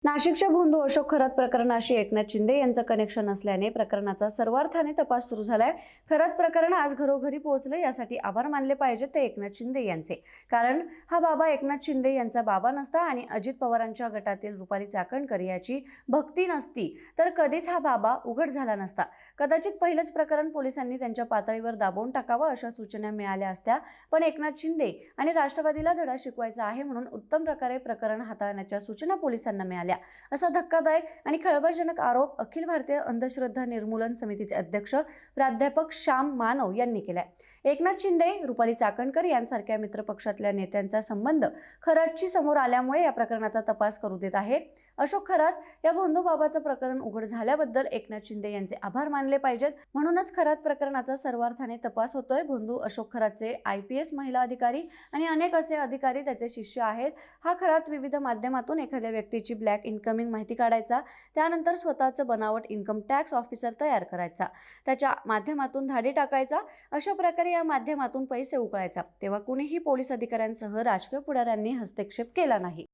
नाशिकच्या भोंदू अशोक खरात प्रकरणाशी एकनाथ शिंदे यांचं कनेक्शन असल्याने प्रकरणाचा सर्वार्थाने तपास सुरू झालाय। खरात प्रकरण आज घरोघरी पोहोचले, यासाठी आभार मानले पाहिजेत ते एकनाथ शिंदे यांचे। कारण हा बाबा एकनाथ शिंदे यांचा बाबा नसता आणि अजित पवारांच्या गटातील रुपाली चाकणकर याची भक्ती नसती तर कधीच हा बाबा उघड झाला नसता। कदाचित पहिलेच प्रकरण पोलिसांनी त्यांच्या पातळीवर दाबून टाकावं अशा सूचना मिळाल्या असत्या, पण एकनाथ शिंदे आणि राष्ट्रवादीला धडा शिकवायचा आहे म्हणून उत्तम प्रकारे प्रकरण हाताळण्याच्या सूचना पोलिसांना मिळाल्या। असा धक्कादायक आणि खळबळजनक आरोप अखिल भारतीय अंधश्रद्धा निर्मूलन समितीचे अध्यक्ष प्राध्यापक श्याम मानव यांनी केलाय। एकनाथ शिंदे, रुपाली चाकणकर यांसारख्या मित्रपक्षातल्या नेत्यांचा संबंध खरातची समोर आल्यामुळे या प्रकरणाचा तपास करू देत आहे। अशोक खरात या भोंदू बाबाचं प्रकरण उघड झाल्याबद्दल एकनाथ शिंदे यांचे आभार मानले पाहिजेत, म्हणूनच खरात प्रकरणाचा सर्वार्थाने तपास होतोय। भोंदू अशोक खरातचे IPS महिला अधिकारी आणि अनेक असे अधिकारी त्याचे शिष्य आहेत। हा खरात विविध माध्यमातून एखाद्या व्यक्तीची ब्लॅक इन्कमिंग माहिती काढायचा, त्यानंतर स्वतःचं बनावट इन्कम टॅक्स ऑफिसर तयार करायचा, त्याच्या माध्यमातून धाडी टाकायचा, अशा प्रकारे या माध्यमातून पैसे उकळायचा। तेव्हा कुणीही पोलीस अधिकाऱ्यांसह राजकीय पुढाऱ्यांनी हस्तक्षेप केला नाही।